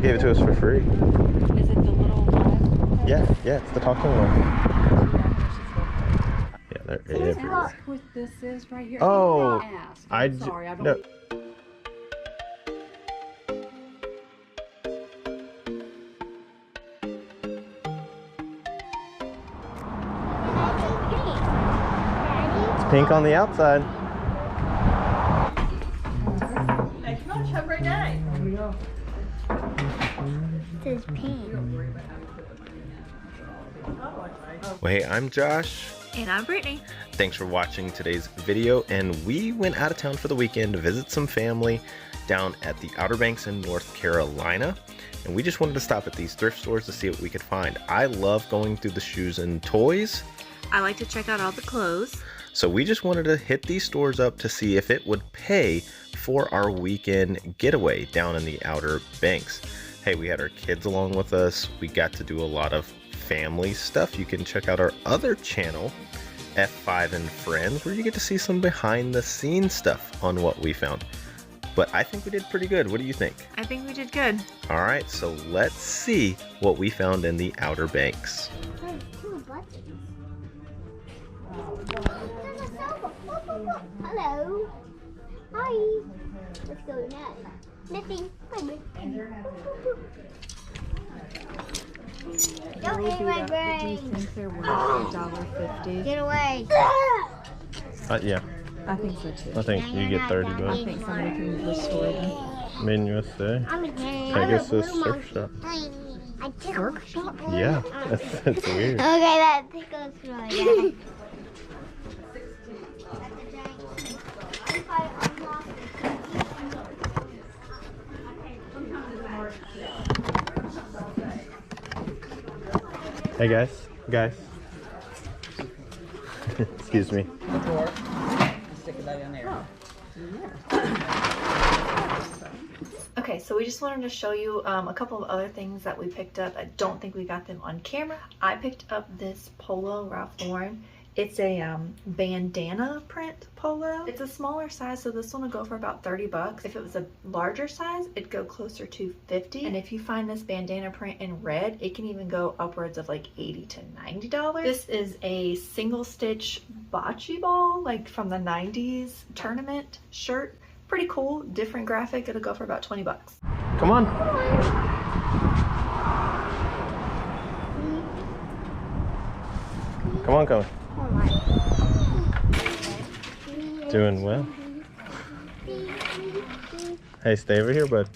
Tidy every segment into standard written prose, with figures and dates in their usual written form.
gave it to us for free. Is it the little one? Yeah, it's the talking one. Yeah, they're everywhere. Ask what this is right here. Oh, I'm sorry, I don't. No. It's pink on the outside. Thanks much. Have a great day. It says pink. Well, hey, I'm Josh. And I'm Brittany. Thanks for watching today's video, and we went out of town for the weekend to visit some family down at the Outer Banks in North Carolina, and we just wanted to stop at these thrift stores to see what we could find. I love going through the shoes and toys. I like to check out all the clothes. So we just wanted to hit these stores up to see if it would pay for our weekend getaway down in the Outer Banks. Hey, we had our kids along with us. We got to do a lot of family stuff. You can check out our other channel, F5 and Friends, where you get to see some behind the scenes stuff on what we found. But I think we did pretty good. What do you think? I think we did good. All right, so let's see what we found in the Outer Banks. Hello. Hi. Let's go now. Nothing. Don't hit my brain. Do you think they're worth $1.50? Get away. Yeah, I think so too. I think you get 30 I bucks. think somebody can restore them. Made in USA. I guess this surf shop. Surf shop? Yeah, that's weird. Okay, that tickles really bad. Hey guys. Excuse me. Okay, so we just wanted to show you a couple of other things that we picked up. I don't think we got them on camera. I picked up this polo Ralph Lauren. It's a bandana print polo. It's a smaller size, so this one will go for about 30 bucks. If it was a larger size, it'd go closer to 50. And if you find this bandana print in red, it can even go upwards of like $80 to $90. This is a single stitch bocce ball, like from the 90s tournament shirt. Pretty cool, different graphic. It'll go for about 20 bucks. Come on. Come on. Doing well. Hey, stay over here, bud.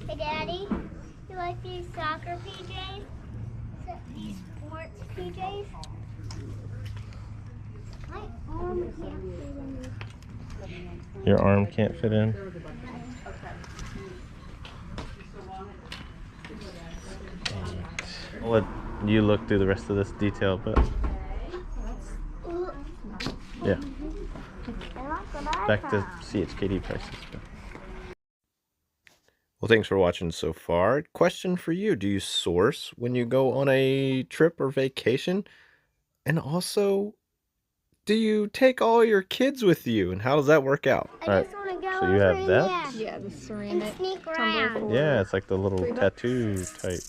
Hey, Daddy, you like these soccer PJs? These sports PJs? My arm can't fit in. Your arm can't fit in. I'll let you look through the rest of this detail, but yeah. Back to CHKD prices. Well, thanks for watching so far. Question for you: do you source when you go on a trip or vacation? And also, do you take all your kids with you? And how does that work out? I just want to go so you have that? Yeah, the ceramic. and sneak around. Yeah, it's like the little tattoo type.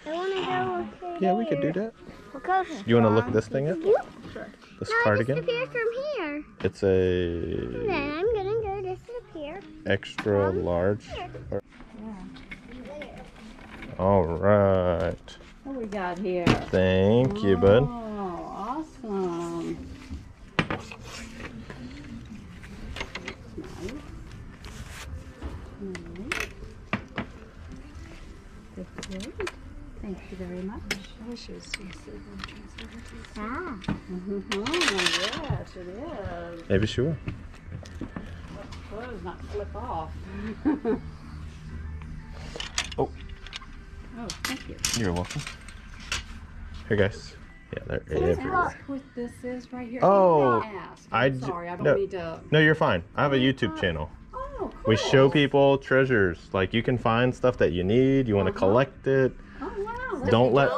I want to go. Yeah, we could do that. We'll go. You want to look this thing up? Sure. This No, cardigan? just appear from here. It's And then a I'm gonna go just up here. extra large. Here. All right. What we got here? Thank you, bud. Oh, awesome. Thank you very much. I wish it was Ah. yes, it is. Maybe she will. Clothes not slip off. Oh, Oh, thank you. you're welcome. Here, guys. Yeah, they're everywhere. Ask what this is right here. Oh, Ask. I'm Sorry, I don't no. need to. No, you're fine. I have a YouTube channel. Oh, cool. We show people treasures. Like, you can find stuff that you need. You want to collect it. Oh, wow. Don't let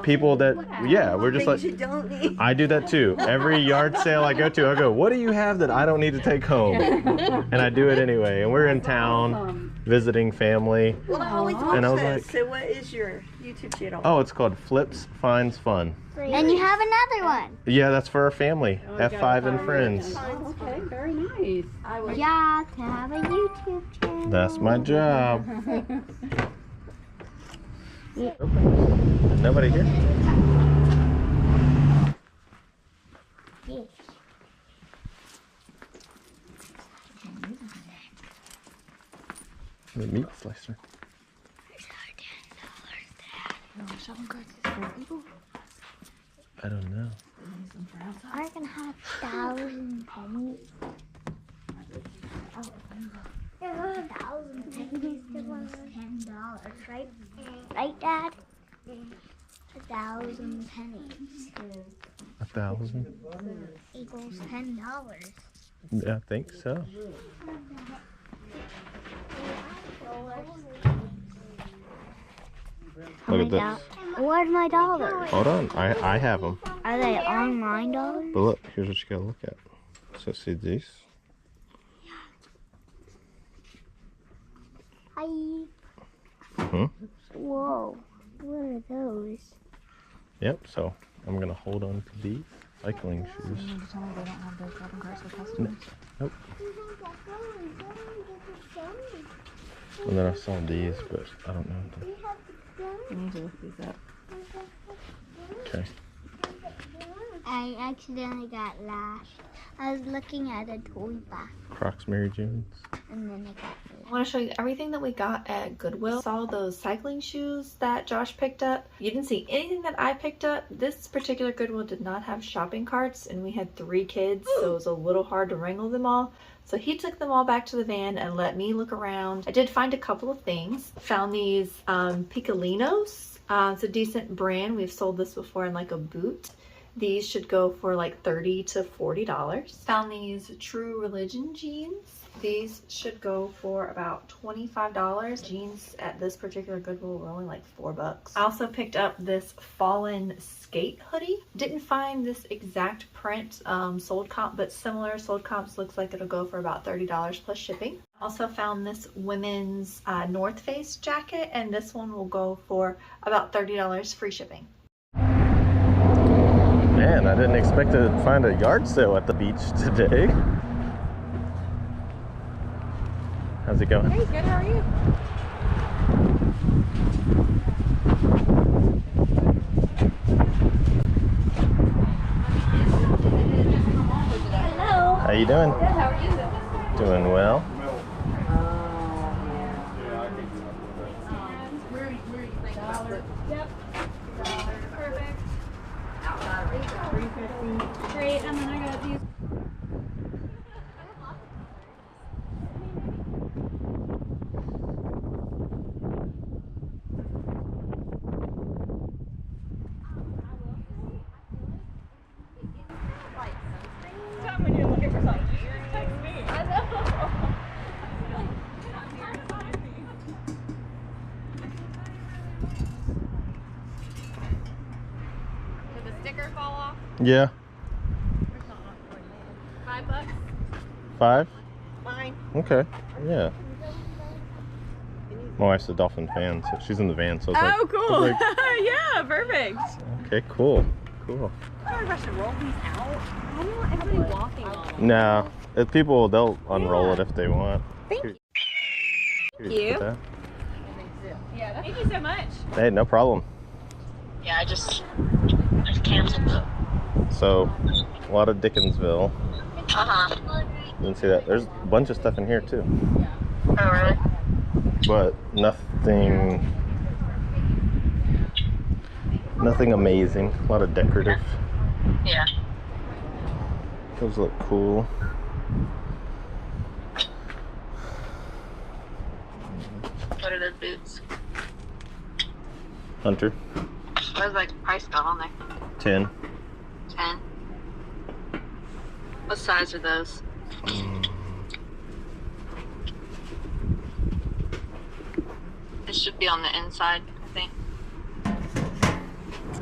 people that, yeah, we're just like, You don't need. I do that too. Every yard sale I go, what do you have that I don't need to take home? And I do it anyway. And we're in town visiting family. Well, I always And watch I was that. like- So what is your YouTube channel? Oh, it's called Flips Finds Fun. And you have another one. Yeah, that's for our family. F5 and friends. Oh, okay, very nice. Yeah, to have a YouTube channel. That's my job. Nobody here? Yes. The meat slicer. I don't know. Are gonna have 1,000 pennies. There were 1,000 pennies. There was $10, right? Right, Dad? 1,000 pennies 1,000? equals $10. Yeah, I think so. Look at this. Where's my dollars? Hold on, I have them. Are they online dollars? But look, here's what you gotta look at. So see these? Hi. Hmm? Whoa. What are those? Yep, so I'm gonna hold on to these cycling shoes. Nope. And then I saw these, but I don't know. I need to look these up. Okay. I accidentally got lashed. I was looking at a toy box Crocs Mary Janes. and then I got I want to show you everything that we got at Goodwill. Saw those cycling shoes that Josh picked up. You didn't see anything that I picked up. This particular Goodwill did not have shopping carts, and we had 3 kids, so it was a little hard to wrangle them all. So he took them all back to the van and let me look around. I did find a couple of things. Found these Picolinos. It's a decent brand. We've sold this before in like a boot. These should go for like $30 to $40. Found these True Religion jeans. These should go for about $25. Jeans at this particular Goodwill were only like $4. I also picked up this Fallen skate hoodie. Didn't find this exact print sold comp, but similar sold comps looks like it'll go for about $30 plus shipping. Also found this women's North Face jacket, and this one will go for about $30 free shipping. Man, I didn't expect to find a yard sale at the beach today. How's it going? Hey, good, how are you? Hello. How you doing? Good, how are you? Doing well. Yep. Perfect. $3.50. Great, and then I got these. Did the sticker fall off? Yeah. $5? 5? Mine. Okay. Yeah. My wife's a Dolphin fan, so she's in the van, so it's like, Oh, cool. like, Yeah, perfect. okay, cool. Cool. I wonder if I should roll these out. I don't want everybody walking on them. Nah, if people, they'll unroll it if they want. Thank you. you. Yeah, thank you so much. Hey, no problem. Yeah, I just canceled it. So, a lot of Dickinsville. Uh-huh. Didn't see that. There's a bunch of stuff in here too, Oh, really? but nothing amazing. A lot of decorative. Yeah. Those look cool. What are those boots? Hunter, What's like the price go on there? 10. 10. What size are those? It should be on the inside, I think.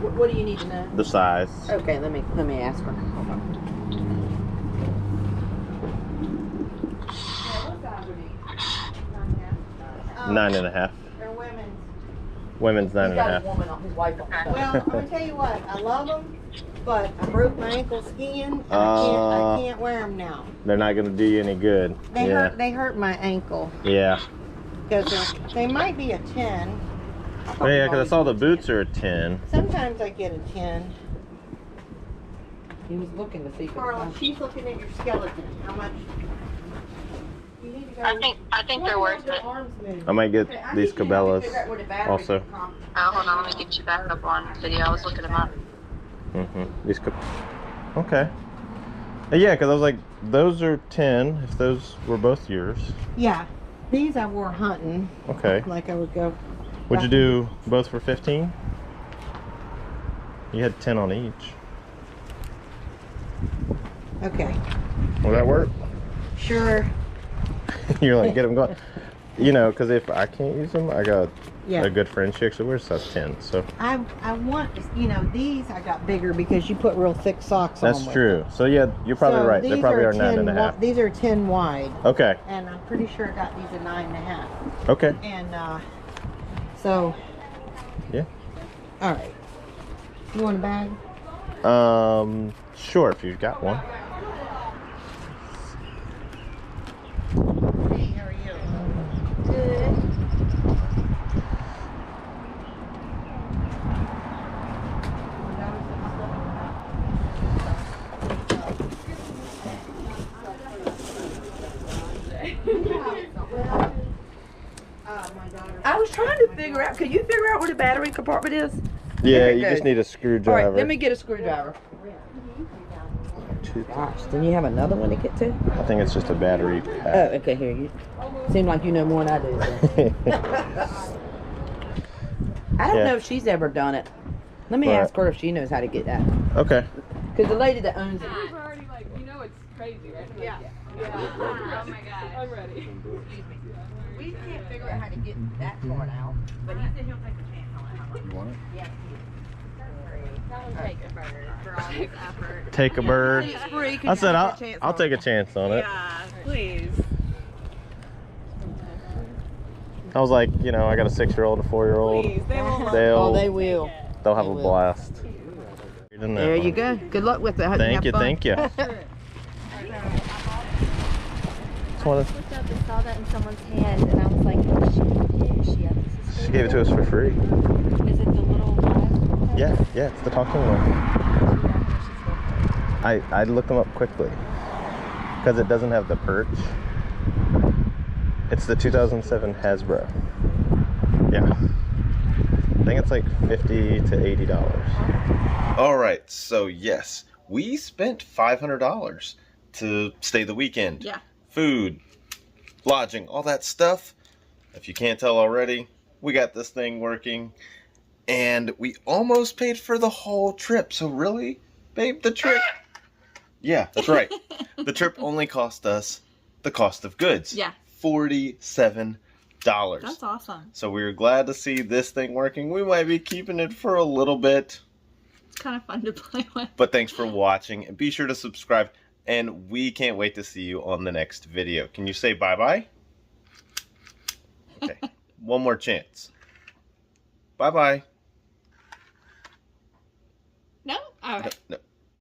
What do you need to know? The size. Okay, let me ask her. Hold on. What size would you? 9.5. They're women's. Women's 9.5. He's got a woman on his wife on the phone. Well, I'm gonna tell you what. I love them, but I broke my ankle skiing. And I can't wear them now. They're not gonna do you any good. They hurt my ankle. Yeah. Because they might be a 10. Oh, yeah, because I saw the boots are a 10. Sometimes I get a 10. He was looking to see if Carla, she's looking at your skeleton. How much? You need to go. I think they're worth it. I might get these Cabela's also. Hold on, let me get you back up on video. I was looking them up. These okay. Yeah, because I was like, those are 10. If those were both yours. Yeah. These I wore hunting. Okay. Like I would go. Would you do both for 15? You had 10 on each. Okay. Will that work? Sure. You're like, get them going. You know, because if I can't use them, I got Yeah. a good friend. She actually wears size 10. So I want, you know, these I got bigger because you put real thick socks on. that's true. So yeah, you're probably right. They probably are 9.5. These are 10 wide. Okay. And I'm pretty sure I got these at 9.5. Okay. And so. Yeah. All right. You want a bag? Sure, if you've got one. Hey, how are you? Good. I was trying to figure out. Could you figure out where the battery compartment is? Yeah, Okay, you good. just need a All screwdriver. right, let me get a screwdriver. Gosh, then you have another one to get to? I think it's just a battery Oh, pack. okay, here you. Seem like you know more than I do. I don't Yeah. know if she's ever done it. Let me Right. ask her if she knows how to get that. Okay. Because the lady that owns it. We've already like, you know it's crazy, right? Yeah. Oh my god. I'm ready. We can't figure out how to get that part out, but he said he'll take a chance on it. You want it? Yeah. Take a bird for all this effort. Take a bird. It's free. I said I'll take a chance on it. Yeah, please. I was like, you know, I got a 6-year-old, a 4-year-old. Please, they won't mind. Oh, they will. They'll have they a will. blast. There you go. Good luck with it. Hope Thank you, have fun. thank you. It's one of- Looked up and saw that in someone's hand, and I was like, oh, she She gave it to us for free. Is it the little one? Yeah, it's the talking one. I looked them up quickly because it doesn't have the perch. It's the 2007 Hasbro. Yeah. I think it's like $50 to $80. All right, so yes, we spent $500 to stay the weekend. Yeah. Food, lodging, all that stuff. If you can't tell already, we got this thing working. And we almost paid for the whole trip. So really, babe, the trip... Yeah, that's right. The trip only cost us the cost of goods. Yeah. $47. That's awesome. So we were glad to see this thing working. We might be keeping it for a little bit. It's kind of fun to play with. But thanks for watching. And be sure to subscribe. And we can't wait to see you on the next video. Can you say bye-bye? Okay. One more chance. Bye-bye. No? All right. No.